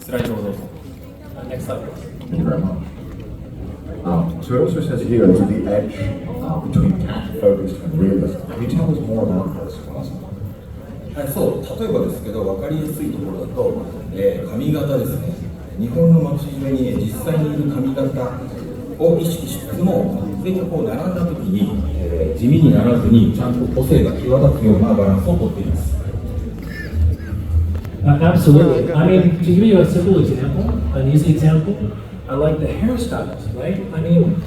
Next slide. Thank you very much. So it also says here to the edge between character-focused and realistic. Can you tell us more about this? はい、そう、例えばですけど、分かりやすいところだと、髪型ですね。日本の街中に実際にいる髪型を意識しつつも、全部こう並んだ時に、地味にならずにちゃんと個性が際立つようなバランスをとっています。Absolutely. I mean, to give you a simple example, an easy example, I like the hairstyles, right? I mean,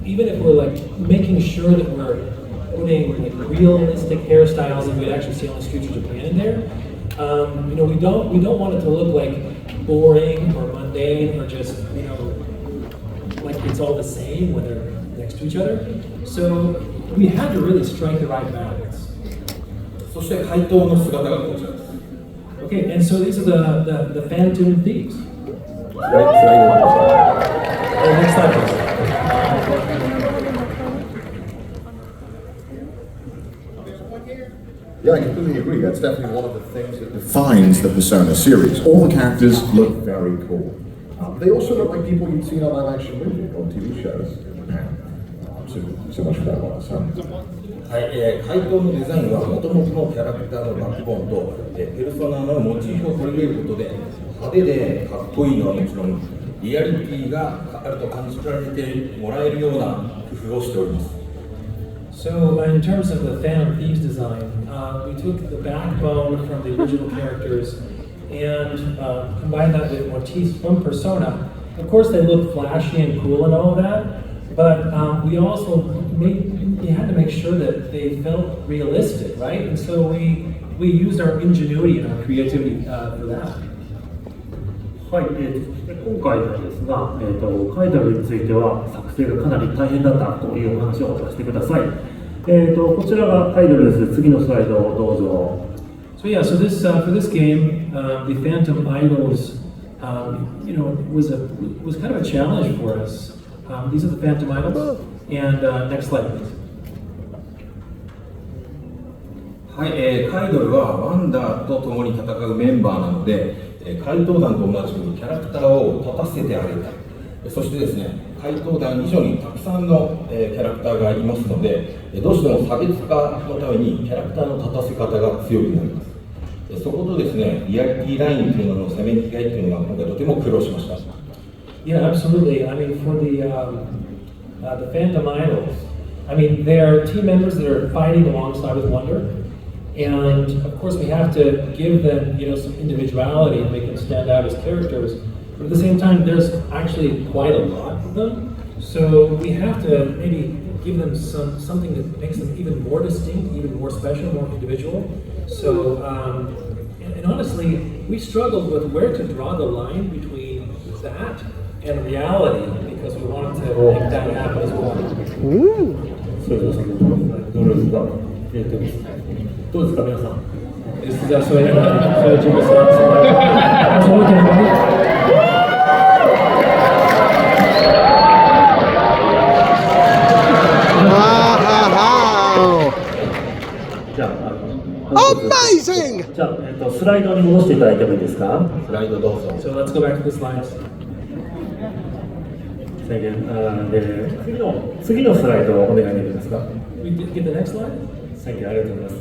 even if we're like making sure that we're putting like realistic hairstyles that we'd actually see on the streets of Japan in there, you know, we don't want it to look like boring or mundane or just, you know, like it's all the same when they're next to each other. So we had to really strike the right balance. そして怪盗の姿がこちらです。Okay, and so these are the Phantom Thieves. Next slide, please. Yeah, I completely agree. That's definitely one of the things that defines the Persona series. All the characters look very cool. They also look like people you'd see in a live-action movie or TV shows in Japan. So much for that one.はい、怪盗のデザインはもともとのキャラクターのバックボーンと、ペルソナのモチーフを取り入れることで派手でかっこいいのはもちろんリアリティがあると感じられてもらえるような工夫をしております。So in terms of the Phantom Thieves design, we took the backbone from the original characters and combined that with motifs from Persona. Of course, they look flashy and cool and all of that, but we also had to make sure that they felt realistic, right? And so we used our ingenuity and our creativity for that. はい、今回ですが、タイトルについては作成がかなり大変だったというお話をさせてください。こちらがタイトルです。次のスライドをどうぞ。So yeah, so this for this game, the Phantom Idols, you know, was kind of a challenge for us. These are the Phantom Idols, and next slide, please. はい、カイドルはワンダーと共に戦うメンバーなので、怪盗団と同じようにキャラクターを立たせてあげたい。そしてですね、怪盗団以上にたくさんの、キャラクターがいますので、どうしても差別化のためにキャラクターの立たせ方が強くなります。そことですね、リアリティラインというののせめぎ合いというのが今回とても苦労しました。Yeah, absolutely. I mean, for the Phantom Idols, I mean, they are team members that are fighting alongside with Wonder, and of course, we have to give them, you know, some individuality and make them stand out as characters. But at the same time, there's actually quite a lot of them, so we have to maybe give them something that makes them even more distinct, even more special, more individual. So, and honestly, we struggled with where to draw the line between that and reality because we wanted to make that happen as well. どうですか皆さん。Amazing! じゃあ、スライドに戻していただいてもいいですか。スライドどうぞ。So let's go back to the slides. 次のスライドをお願いできますか。We get the next slide? ありがとうございます。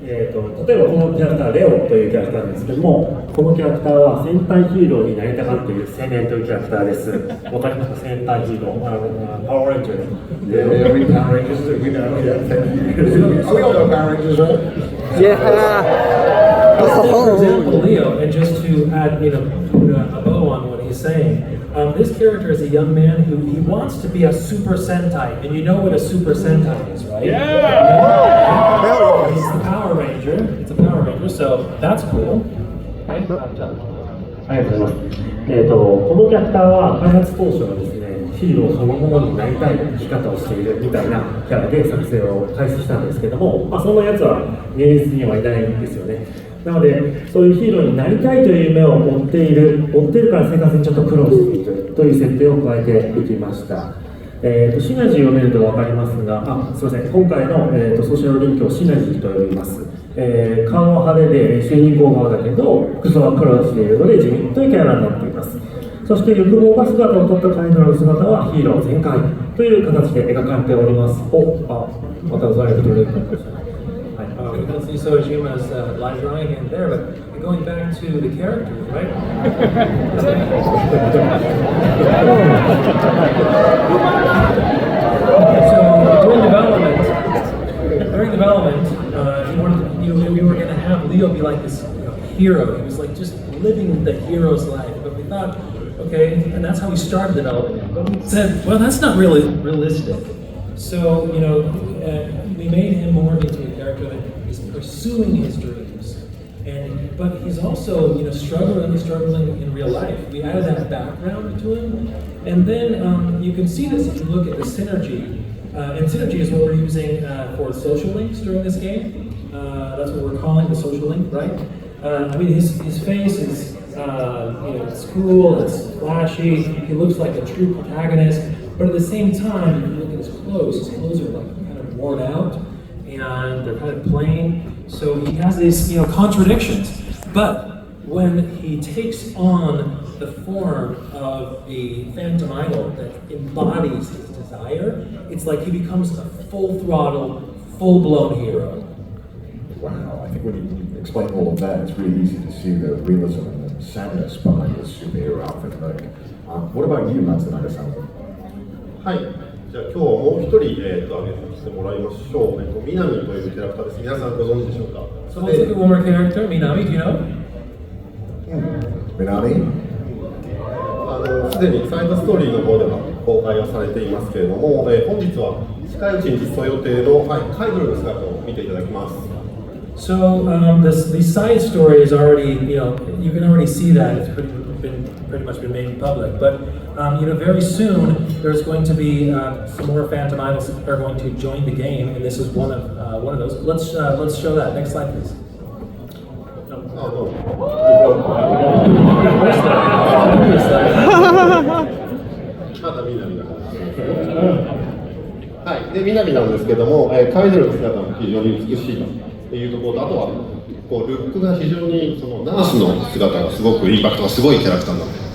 例えばこのキャラクターレオというキャラクターなんですけども、このキャラクターは戦隊ヒーローになりたがっている青年というキャラクターです。わかりますか、戦隊ヒーロー、パワーレンジャー。Yeah, we Power Rangers, we know, yeah, thank you. We all know Power Rangers, right? Yeah. For example, Leo, and just to add, you know, put a bow on what he's saying, this character is a young man who he wants to be a Super Sentai, and you know what a Super Sentai is, right? Yeah! He's the Power Ranger. It's a Power Ranger, so that's cool. ありがとうございます。このキャラクターは開発当初はですね、ヒーローそのものになりたい生き方をしているみたいなキャラで作成を開始したんですけども、そんなやつは現実にはいないんですよね。なので、そういうヒーローになりたいという夢を追っているから生活にちょっと苦労しているという設定を加えていきました。シナジーを見ると分かりますが、すみません、今回の、ソーシャルリンクをシナジーと呼びます。顔は派手で主人公顔だけど服装は黒をしているので地味というキャラになっています。そして欲望が姿を取ったカイドルの姿はヒーロー全開という形で描かれております。またざることでBecause you saw Jima's live drawing in there, but going back to the characters, right? So during development, we were going to have Leo be like this hero. He was like just living the hero's life. But we thought, okay, and that's how we started development. But we said, well, that's not really realistic. So we made him more into a character that is pursuing his dreams, but he's also struggling in real life. We added that background to him, and then you can see this if you look at the synergy. And synergy is what we're using for social links during this game. That's what we're calling the social link, right? I mean, his face is it's cool, it's flashy. He looks like a true protagonist. But at the same time, if you look at his clothes are like kind of worn out and they're kind of plain. So he has these, contradictions. But when he takes on the form of a phantom idol that embodies his desire, it's like he becomes a full throttle, full-blown hero. Wow, I think when you explain all of that, it's really easy to see the realism and the sadness behind this superhero outfit. What about you, Matsunaga-san? はい、じゃあ今日もう一人、挙げさせてもらいましょう。南というキャラクターです。皆さんご存知でしょうか。 So let's look at one more character, Minami, do you know? Minami? すでにサイドストーリーの方では公開はされていますけれども、本日は近いうちに実装予定の、カイドルの姿を見ていただきます。So the side story is already, you can already see that it's pretty much been made public. But very soon there's going to be some more Phantom Idols that are going to join the game, and this is one of those. Let's show that. Next slide, please. まだ南の話です。はい、で南なんですけども、カイドルの姿も非常に美しいというところと、あとはこうルックが非常にそのナースの姿がすごくインパクトがすごいキャラクターになっています。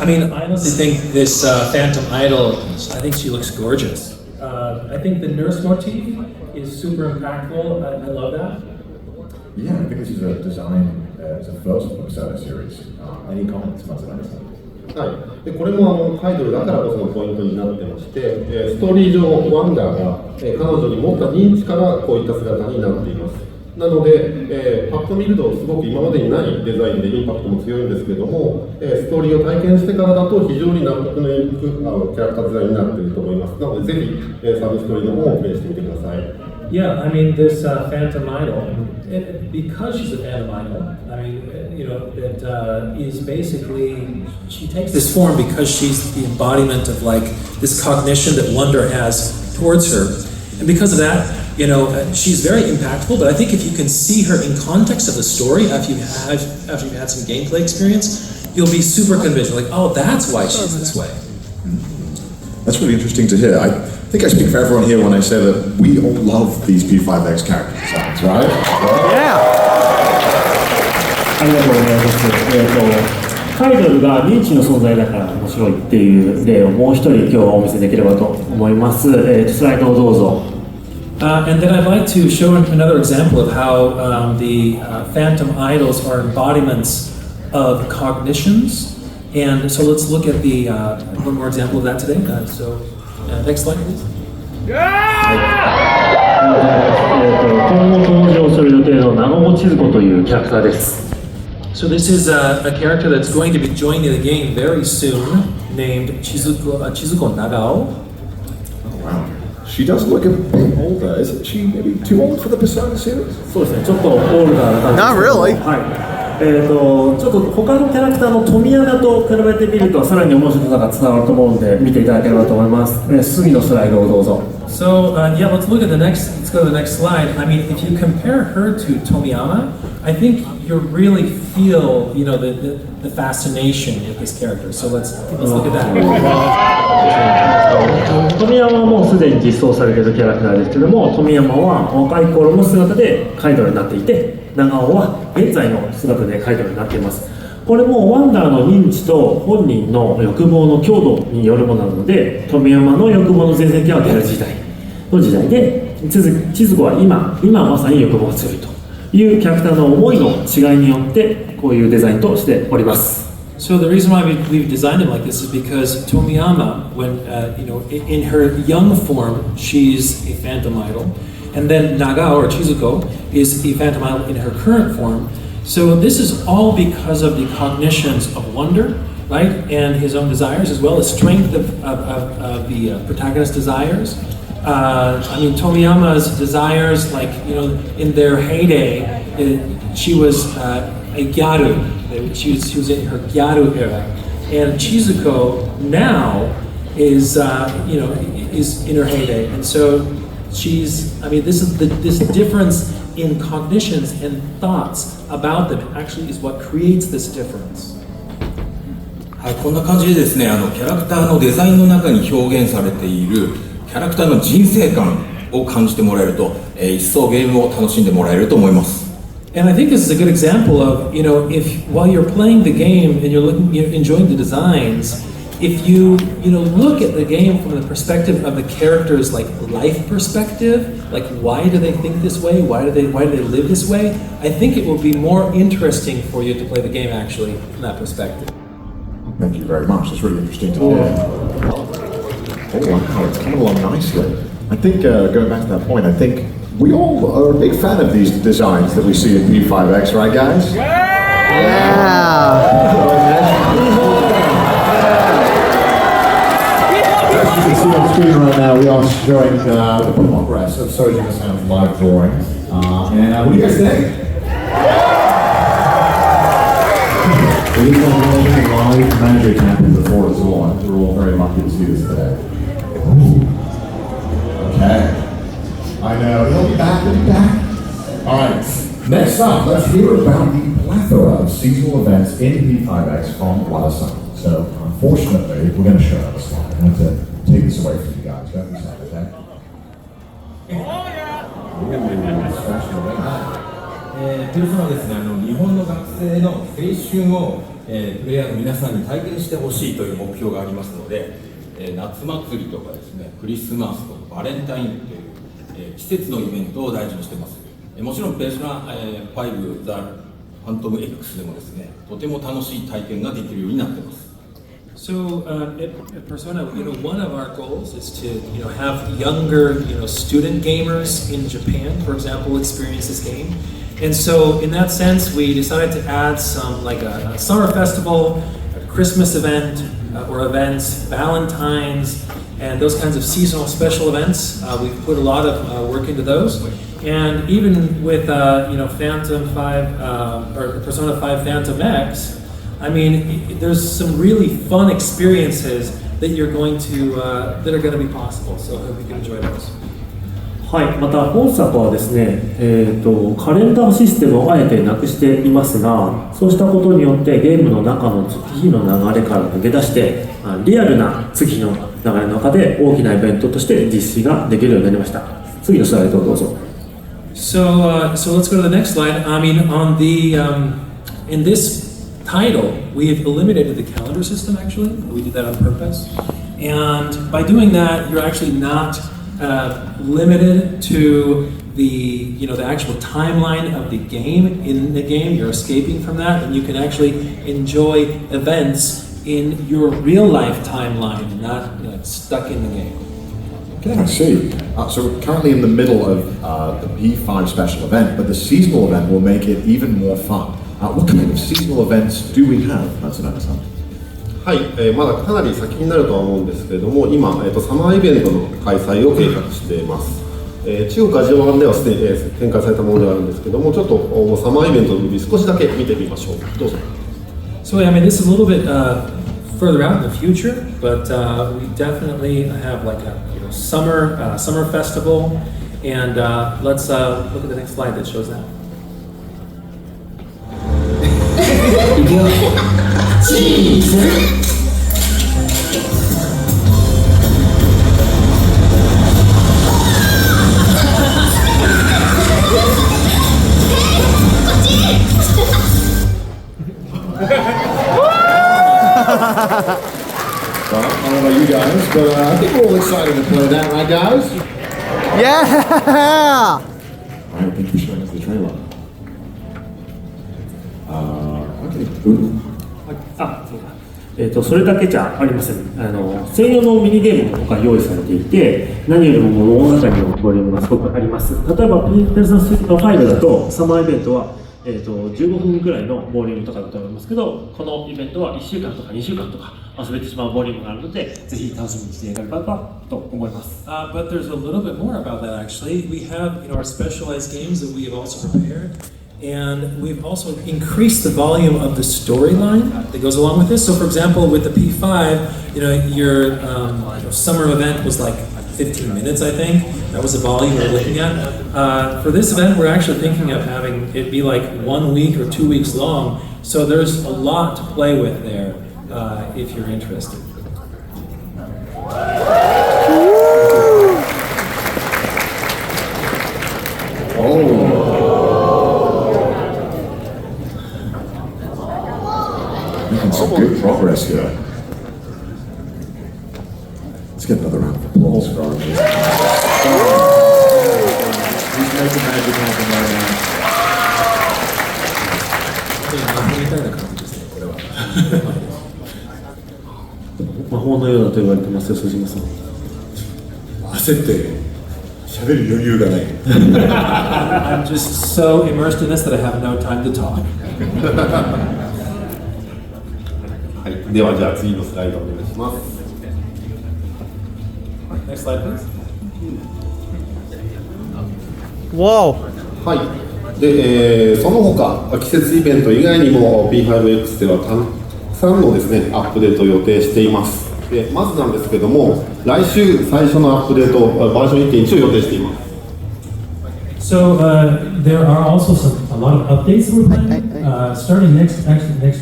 I mean, I honestly think this Phantom Idol, I think she looks gorgeous. I think the nurse motif is super impactful. I love that. Yeah, I think this is a design as a first for the Persona series. Any comments, Matsunaga-san? はい、でこれもカイドルだからこそのポイントになってまして、ストーリー上ワンダーが、彼女に持った認知からこういった姿になっています。なので、パッと見るとすごく今までにないデザインでインパクトも強いんですけれども、ストーリーを体験してからだと非常に納得のいくキャラクターデザインになっていると思います。なのでぜひ、サブストーリーの方をプレイしてみてください。Yeah, I mean, this Phantom Idol, because she's a Phantom Idol, I mean, that is basically, she takes this form because she's the embodiment of like this cognition that Wonder has towards her. And because of that, she's very impactful, but I think if you can see her in context of the story, after you've had some gameplay experience, you'll be super convinced, like, oh, that's why she's this way. That's really interesting to hear. I think I speak for everyone here when I say that we all love these P5X character designs, right? Yeah. ありがとうございます。カイドルが認知の存在だから面白いっていう例をもう一人今日はお見せできればと思います。スライドをどうぞ。And then I'd like to show another example of how the Phantom Idols are embodiments of cognitions. And so let's look at the one more example of that today. Next slide, please. 今後登場する予定のナノボ千鶴子というキャラクターです。So this is a character that's going to be joining the game very soon, named Chizuko Nagao. Oh, wow. She does look a bit older. Isn't she maybe too old for the Persona series? そうですね、ちょっとオールダーな感じです。 Not really. はい。ちょっと他のキャラクターの富山と比べてみるとさらに面白さが伝わると思うので見ていただければと思います。次のスライドをどうぞ。So let's go to the next slide. I mean, if you compare her to Tomiyama, I think you really feel, you know, the fascination with this character. So let's look at that. 富山はもうすでに実装されているキャラクターですけども、富山は若い頃の姿でカイドルになっていて、長尾は現在の姿でカイドルになっています。これもワンダーの認知と本人の欲望の強度によるものなので、富山の欲望の全盛期はギャル時代の時代で、千鶴子は今まさに欲望が強いというキャラクターの思いの違いによってこういうデザインとしております。So the reason why we've designed him like this is because Tomiyama, when you know, in her young form, she's a phantom idol, and then Nagao or Chizuko is a phantom idol in her current form. So this is all because of the cognitions of wonder, right, and his own desires, as well as strength of the protagonist's desires. I mean, Tomiyama's desires, like, you know, in their heyday, she was a gyaru. She was in her gyaru era, and Chizuko now is you know, is in her heyday, and so she's. I mean, this difference in cognitions and thoughts about them actually is what creates this difference. はい、こんな感じでですね、キャラクターのデザインの中に表現されているキャラクターの人生観を感じてもらえると、一層ゲームを楽しんでもらえると思います。And I think this is a good example of, you know, if while you're playing the game and you're enjoying the designs, if you look at the game from the perspective of the character's like life perspective, like why do they think this way? Why do they live this way? I think it will be more interesting for you to play the game actually from that perspective. Thank you very much. It's really interesting to hear. Oh wow, it's coming along nicely. I think going back to that point, I think we all are a big fan of these designs that we see at P5X, right, guys? Yeah. As you can see on screen right now, we are showing the progress of Sojima Sound's live drawings. And what do you guys think? It is one of the live magic happened before it's on. We're all very lucky to see this today. Okay. I know. He'll be back. Alright. Next up, let's hear about the plethora of seasonal events in P5X from Wada-san. So, unfortunately, we're going to show another slide. I'm going to take this away from you guys. Don't be sad, okay? Ooh, special event. ペルソナはですね、日本の学生の青春を、プレイヤーの皆さんに体験してほしいという目標がありますので、夏祭りとかですね、クリスマスとかバレンタインという、季節のイベントを大事にしています。もちろんペルソナ5 The Phantom X でもですね、とても楽しい体験ができるようになっています。So at Persona, you know, one of our goals is to, you know, have younger, you know, student gamers in Japan, for example, experience this game. And so in that sense, we decided to add some, like a summer festival, a Christmas event, or events, Valentine's, and those kinds of seasonal special events. We've put a lot of work into those. And even with, you know, Phantom 5, or Persona 5 Phantom X, I mean, there's some really fun experiences that you're going to, that are going to be possible. So I hope you can enjoy those. はい、また本作はですね、カレンダーシステムをあえてなくしていますが、そうしたことによってゲームの中の月日の流れから抜け出してリアルな月日の流れの中で大きなイベントとして実施ができるようになりました。次のスライドをどうぞ。So let's go to the next slide. I mean, on the in this title, we have eliminated the calendar system. Actually, we did that on purpose, and by doing that, you're actually not limited to the actual timeline of the game. In the game, you're escaping from that, and you can actually enjoy events in your real life timeline, not stuck in the game. Okay, I see. So we're currently in the middle of the P5 special event, but the seasonal event will make it even more fun. What kind of seasonal events do we have, Matsunaga-san? はい、まだかなり先になるとは思うんですけれども、今、サマーイベントの開催を計画しています。中国アジア版ではすでに、展開されたものではあるんですけれども、ちょっとサマーイベントの少しだけ見てみましょう。どうぞ。So I mean, this is a little bit further out in the future, but we definitely have like a summer festival, and let's look at the next slide that shows that. ではチーズWell, I don't know about you guys, but I think we're all excited to play that, right, guys? Yeah! Alright, thank you for showing us the trailer. Okay. Ooh. あ、そうだ。それだけじゃありません。専用のミニゲームも用意されていて、何よりも物語のボリュームがすごくあります。例えば、ペルソナ5だと、サマーイベントは、15分くらいのボリュームとかだと思いますけど、このイベントは1週間とか2週間とか遊べてしまうボリュームがあるので、ぜひ楽しみにしていただければと思います。But there's a little bit more about that actually. We have our specialized games that we have also prepared. And we've also increased the volume of the storyline that goes along with this. So, for example, with the P5, your summer event was like 15 minutes, I think. That was the volume we're looking at. For this event, we're actually thinking of having it be like 1 week or 2 weeks long. So there's a lot to play with there if you're interested. Making some good progress here. Let's get another round of applause for our amazing. He's making magic happen right now. 魔法のようだと言われてますよ、鈴島さん。焦って喋る余裕がない。I'm just so immersed in this that I have no time to talk. はい、ではじゃあ次のスライドお願いします。Next slide, please. Wow! はいで、その他季節イベント以外にも P5X ではたくさんのですねアップデートを予定しています。でまずなんですけども、来週最初のアップデートバージョン 1.1 を予定しています。So there are also a lot of updates that we're planning. Starting next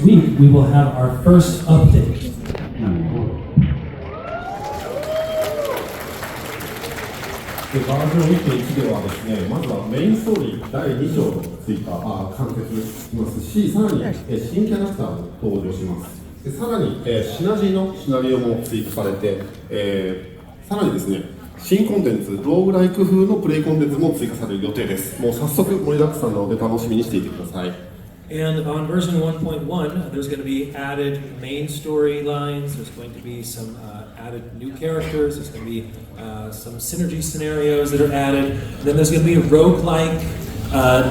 week, we will have our first update. でバージョン 1.1 ではですね、まずはメインストーリー第2章の追加完結しますし、さらに新キャラクターも登場します。でさらにシナジーのシナリオも追加されて、さらにですね、新コンテンツ、ローグライク風のプレイコンテンツも追加される予定です。もう早速盛りだくさんなので楽しみにしていてください。And on version 1.1, there's going to be added main storylines, there's going to be some added new characters, there's going to be some synergy scenarios that are added, and then there's going to be roguelike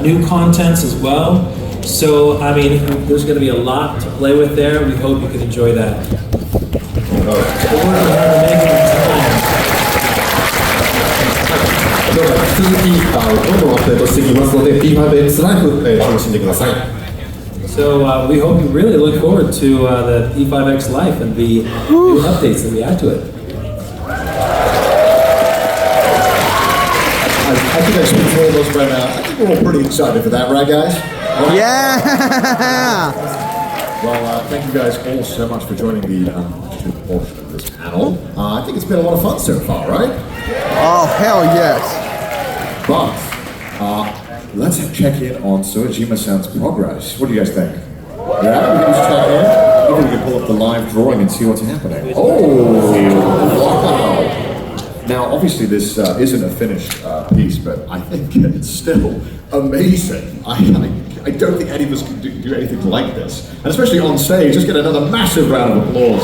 new contents as well. So, I mean, there's going to be a lot to play with there. We hope you can enjoy that. Or we have to make it in time. では引き続きどんどんアップデートしていきますので P5X ライフ、楽しんでください。So we hope you really look forward to the P5X Life and the new updates that we add to it. I think I speak for all of us right now. I think we're all pretty excited for that, right, guys? Yeah! Well, thank you guys all so much for joining the question portion of this panel. I think it's been a lot of fun so far, right? Oh, hell yes! But let's check in on Sojima-san's progress. What do you guys think? Yeah, we can just check in. Maybe we can pull up the live drawing and see what's happening. Oh, wow! Now, obviously, this isn't a finished piece, but I think it's still amazing. I don't think any of us can do anything like this, and especially on stage. Just get another massive round of applause.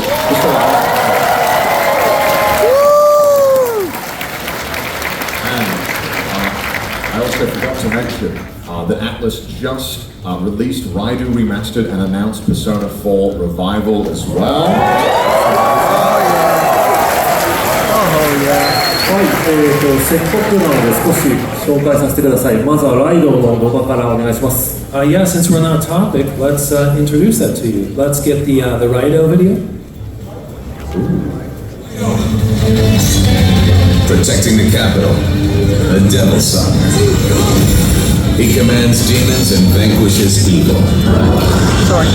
I also forgot to mention that Atlas just released Raidu Remastered and announced Persona 4 Revival as well. Oh, yeah. はい、せっかくなので少し紹介させてください。まずはライドの動画からお願いします。Yeah, since we're on a topic, let's introduce that to you. Let's get the Raido video. Protecting the capital, the Devil's Son. He commands demons and vanquishes evil. Sorry.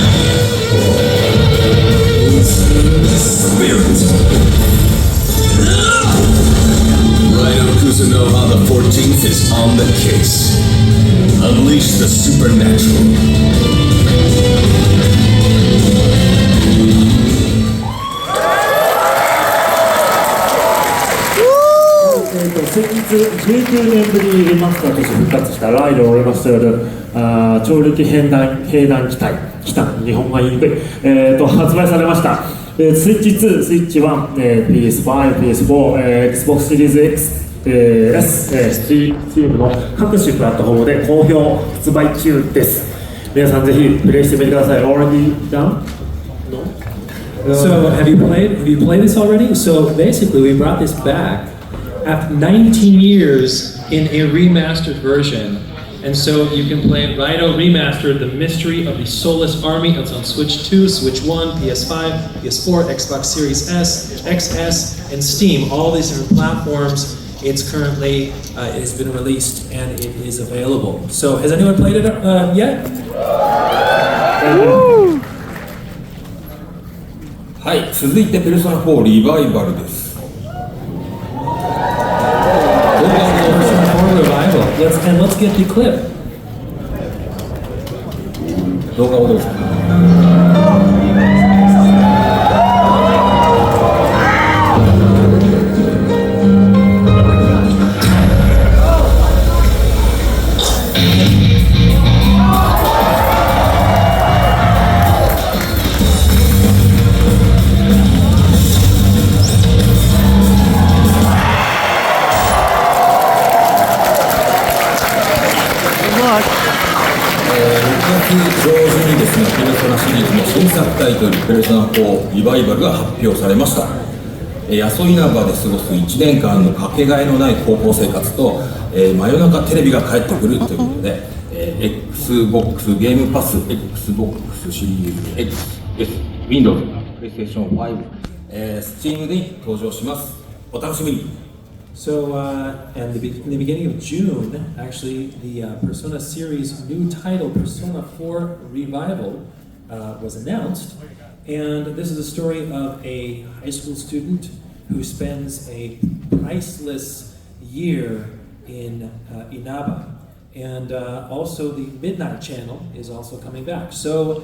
Spirit. Rhino Kusanova the 14th is on the case. Unleash the supernatural.先日19年ぶりにリマスターとして復活したライドを折りましたよる超力兵団機体機体日本が言いにくい、発売されました、スイッチ2、スイッチ1、PS5、PS4、Xbox Series X、S、Steam の各種プラットフォームで好評発売中です。皆さんぜひプレイしてみてください。Already done? No? So have you played this already? So basically we brought this back after 19 years in a remastered version. And so you can play Rhino Remastered, The Mystery of the Soulless Army. It's on Switch 2, Switch 1, PS5, PS4, Xbox Series S, XS, and Steam. All these different platforms. It's currently, it has been released and it is available. So has anyone played it yet? はい、続いてペルソナ4リバイバルです。Let's get the clip. 動画をどうぞ。6月上旬にですね、ペルソナシリーズの新作タイトル、ペルソナ4リバイバルが発表されました。安稲葉で過ごす1年間のかけがえのない高校生活と、真夜中テレビが帰ってくるということで、Xbox ゲームパス、Xbox シリーズ XS、Windows、PlayStation 5、Steam に登場します。お楽しみに。So, in the beginning of June, actually, the Persona series' new title, Persona 4 Revival, was announced. And this is a story of a high school student who spends a priceless year in Inaba. And also the Midnight Channel is also coming back. So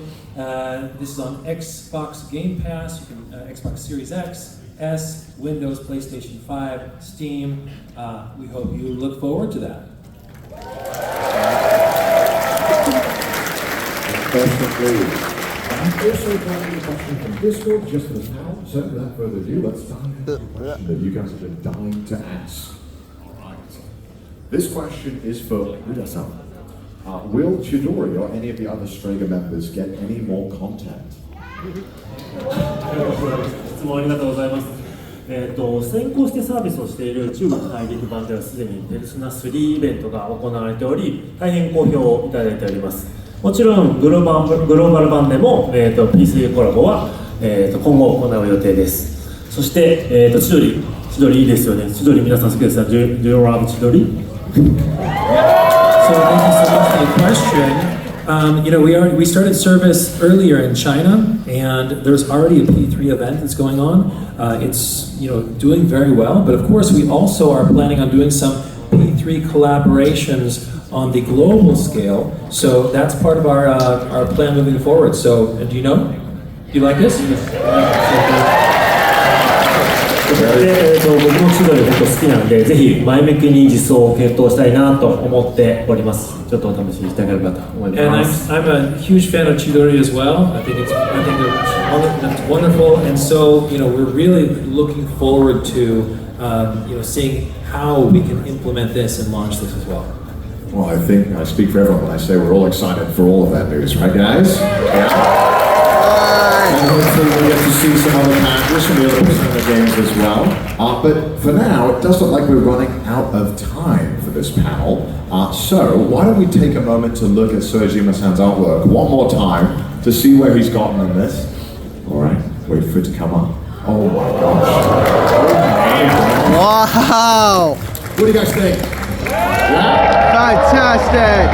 this is on Xbox Game Pass, you can, Xbox Series X, S, Windows, PlayStation 5, Steam. We hope you look forward to that. I've also got a question from Discord just for the panel. So without further ado, let's dive into the question that you guys have been dying to ask. Alright. This question is for Uda-san. Will Chidori or any of the other Strega members get any more content? 質問ありがとうございます。先行してサービスをしている中国大陸版ではすでにペルソナ3イベントが行われており、大変好評をいただいております。もちろんグローバル版でも、PC コラボは、今後行う予定です。そして、千鳥いいですよね。千鳥皆さん好きですか？ Do you love 千鳥？ So thank you so much for the question. We started service earlier in China, and there's already a P3 event that's going on. It's doing very well, but of course we also are planning on doing some P3 collaborations on the global scale. So that's part of our plan moving forward. So do you know? Do you like this? 僕も千鳥本当好きなんで、ぜひ前向きに実装を検討したいなと思っております。ちょっとお試しにしてあげればと思います。And I'm a huge fan of Chidori as well. I think it's wonderful, and so we're really looking forward to seeing how we can implement this and launch this as well. Well, I think I speak for everyone when I say we're all excited for all of that news, right, guys? Yeah. And hopefully we'll get to see some other characters from the other Persona games as well. But for now, it does look like we're running out of time for this panel. So why don't we take a moment to look at Sojima-san's artwork one more time to see where he's gotten in this. All right, wait for it to come up. Oh my gosh. Wow! What do you guys think? Yeah? Fantastic!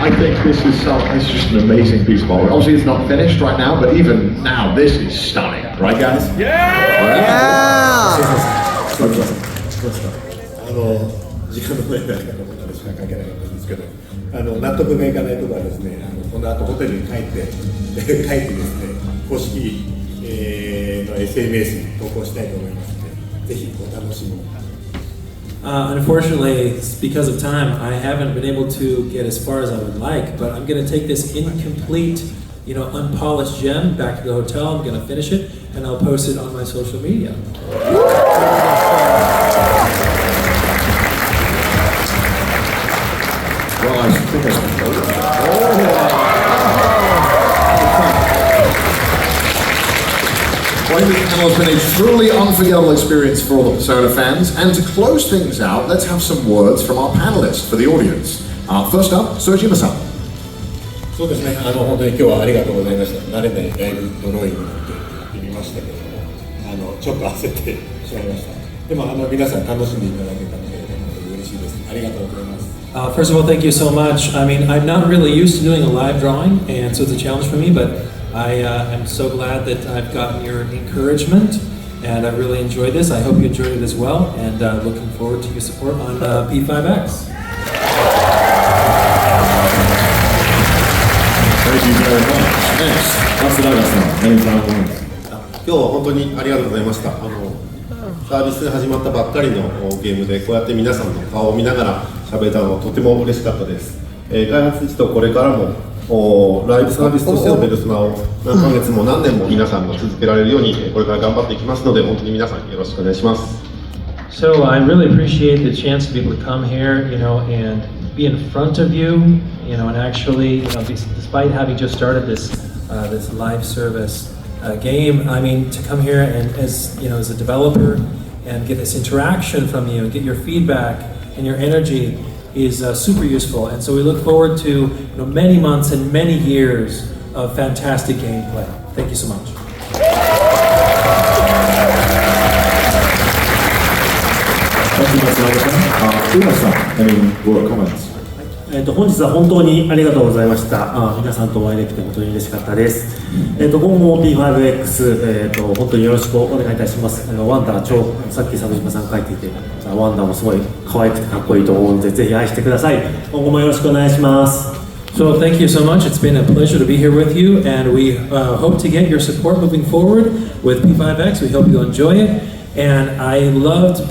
I think this is just an amazing piece of art. Obviously, it's not finished right now, but even now, this is stunning, right, guys? Yeah! 時間のない中でことしか書けなかったんですけど、納得がいかないところはですね、この後ホテルに帰ってですね、公式、の SNS に投稿したいと思いますので、ぜひお楽しみに。Unfortunately, because of time, I haven't been able to get as far as I would like, but I'm going to take this incomplete, unpolished gem back to the hotel. I'm going to finish it, and I'll post it on my social media. Well, I think Well, I think the panel has been a truly unforgettable experience for all the Persona fans. And to close things out, let's have some words from our panelists for the audience. First up, Sojima-san. そうですね、本当に今日はありがとうございました。慣れないライブドローイングなんて言ってみましたけれども、ちょっと焦ってしまいました。でも皆さん楽しんでいただけたので、本当に嬉しいです。ありがとうございます。First of all, thank you so much. I mean, I'm not really used to doing a live drawing, and so it's a challenge for me, but I am so glad that I've gotten your encouragement, and I really enjoyed this. I hope you enjoyed it as well, and looking forward to your support on P5X. Thank you very much. Next, Matsunaga-san, any final words? 今日は本当にありがとうございました。サービスが始まったばっかりのゲームでこうやって皆さんの顔を見ながら喋れたのとても嬉しかったです。開発一とこれからもライブサービスとしてのペルソナを何ヶ月も何年も皆さんが続けられるようにこれから頑張っていきますので本当に皆さんよろしくお願いします。So I really appreciate the chance to be able to come here, and be in front of you, and actually, despite having just started this live service game, I mean, to come here and as a developer and get this interaction from you and get your feedback and your energy is super useful. And so we look forward to many months and many years of fantastic gameplay. Thank you so much. Thank you, Matsunaga-san. Una-san, any word comments? 本日は本当にありがとうございました。皆さんとお会いできて本当に嬉しかったです。今後も P5X、本当によろしくお願いいたします。ワンダーさっき佐島さん書いていて、ワンダーもすごい可愛くてかっこいいと思うので、ぜひ愛してください。今後もよろしくお願いします。So thank you so much. It's been a pleasure to be here with you, and we hope to get your support moving forward with P5X. We hope you'll enjoy it. And I loved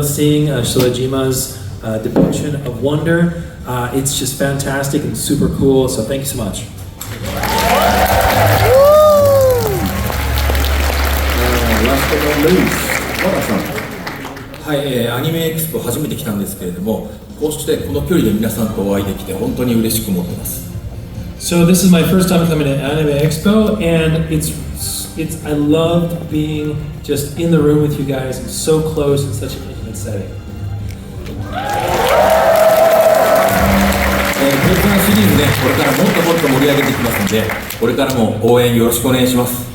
seeing Shojima's depiction of wonder. It's just fantastic and super cool, so thank you so much. Last but not least, Wada-san. はい、アニメエクスポ初めて来たんですけれども、こうしてこの距離で皆さんとお会いできて本当に嬉しく思ってます。So this is my first time coming to Anime Expo, and I loved being just in the room with you guys, so close in such an intimate setting. ペルソナシリーズね、これからもっともっと盛り上げていきますので、これからも応援よろしくお願いします。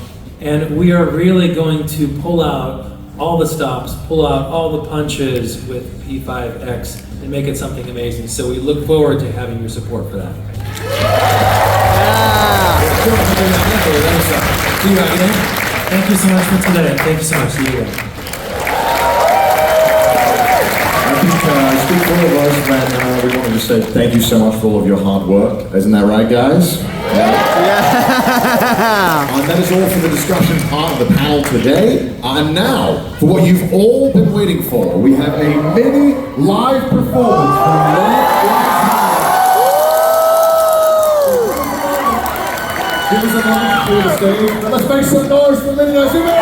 And we are really going to pull out all the stops, pull out all the punches with P5X and make it something amazing. So we look forward to having your support for that. Thank you so much for today. Thank you so much. See you again. I think I speak for all of us when we want to just say thank you so much for all of your hard work. Isn't that right, guys? Yeah! And that is all for the discussion part of the panel today. And now, for what you've all been waiting for, we have a mini live performance from Give us a round for the stage, and let's make some noise for Mini Nazumi!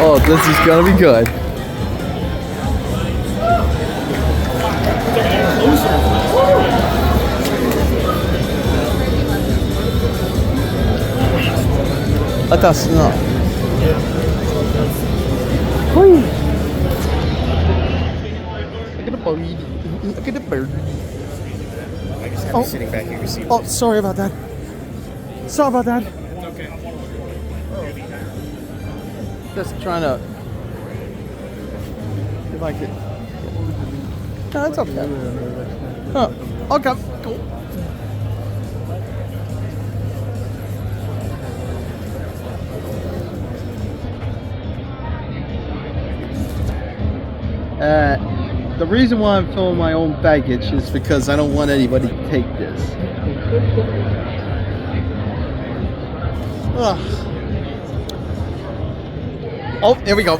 Oh, this is gonna be good. That's not. Look at the bird. Look at the bird. Sitting back here, see. Oh, sorry about that. Sorry about that. Just trying to. If I could. No, it's okay. Oh, okay, cool. The reason why I'm filling my own baggage is because I don't want anybody to take this. Ugh. Oh, here we go.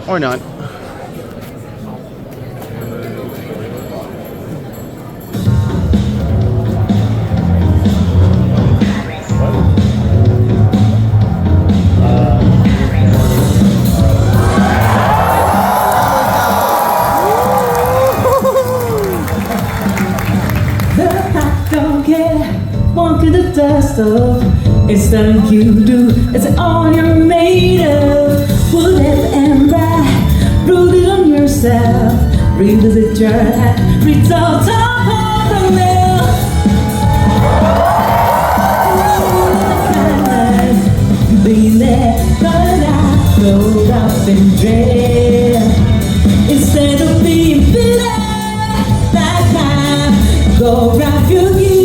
Or not. The dust of it's something you do, it's all you're made of. Whatever and right, rooted on yourself. Revisit your life, reach all top of the mill. Be there, but I go up and dread. Instead of being bitter, that time, go grab your gear.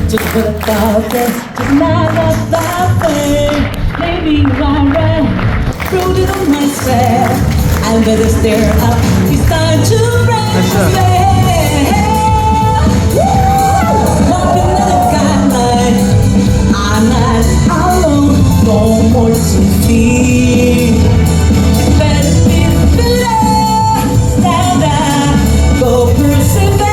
Just put about this, just not that thing. Maybe I'm right, rooted on myself. I better stare up, it's time to break. Walking in the guideline, I'm not alone, no more to fear. Better be better, stand up, go persevere.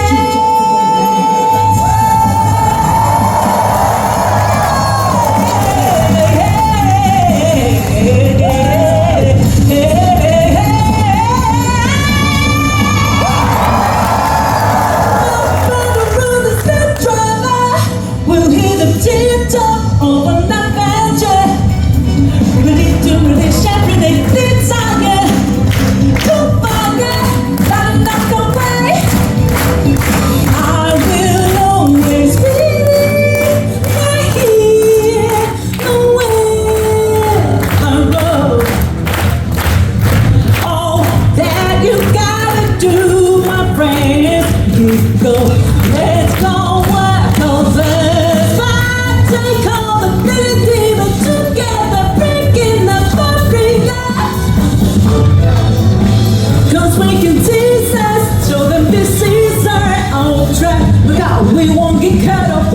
We won't get cut off.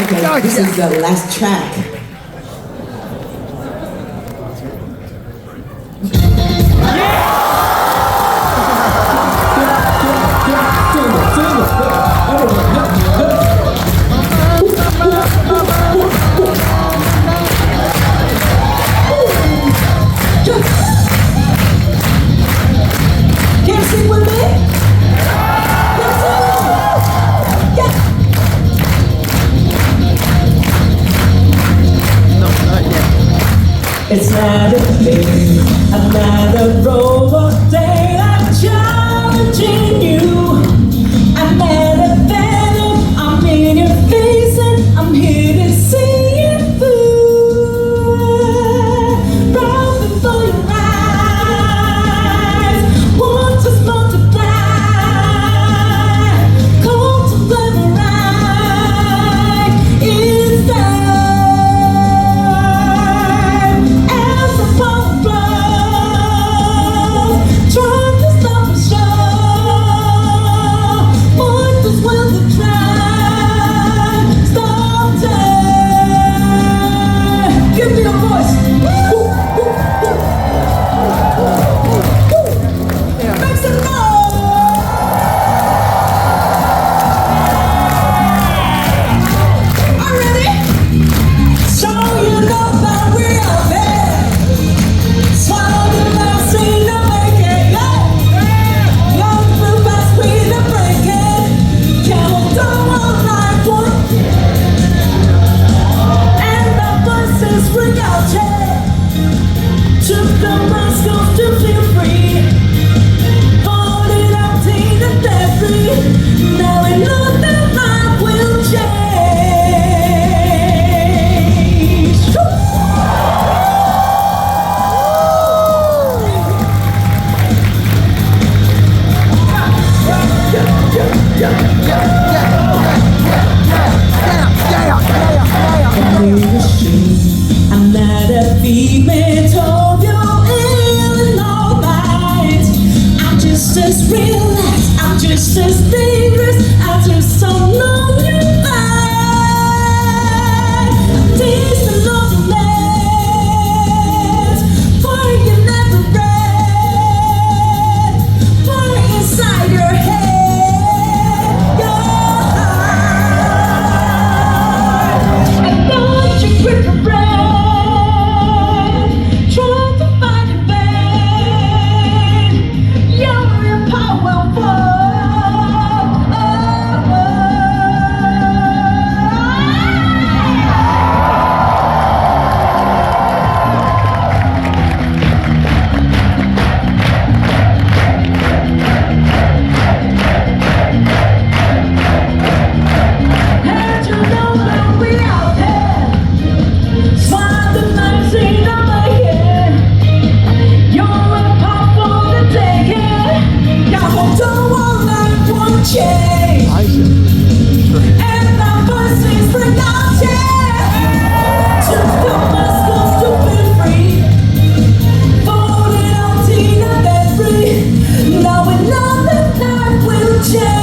Okay, this is the last track. It's not a thing, another robot day. I'm challenging you. I'm at a battle, I'm in your face, and I'm here to see you through. Right before your eyes, once is multiply, cold to glamorize. keep me told you in all night. I'm just as relaxed, I'm just as dangerous as your song on your mind. Taste the love of lands, for you never read, for inside your head, your heart. I thought you quit your breath, trying to find a bed. You're powerful. And you know that we out there, swap the magazine on my head. You're a pop for the taking. Now hold on while I won't change. And our voices forgotten. Took the muscles to be free. Voted on Tina and free. Now we know that life will change.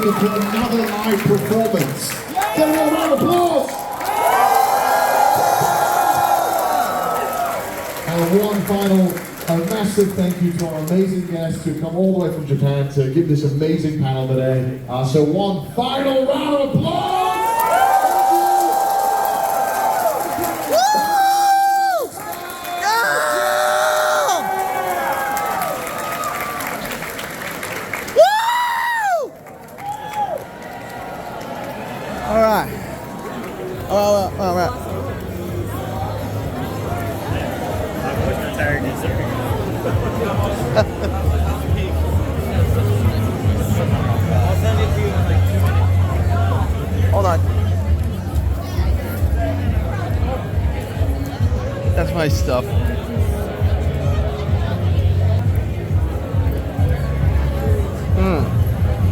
For another live performance. Give them a round of applause. And one final, a massive thank you to our amazing guests who come all the way from Japan to give this amazing panel today. So one final round of applause. All right. Hold on. That's my stuff.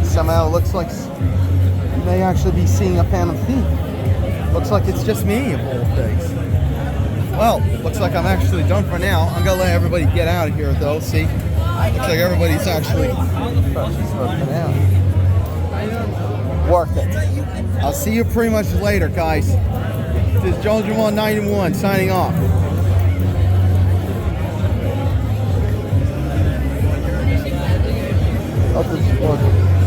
Somehow it looks like you may actually be seeing a Phantom Thief. Looks like it's just me of all things. Well, looks like I'm actually done for now. I'm gonna let everybody get out of here though. See, looks like everybody's actually worth it. I'll see you pretty much later, guys. This is Jones 91 signing off. Hope this is working.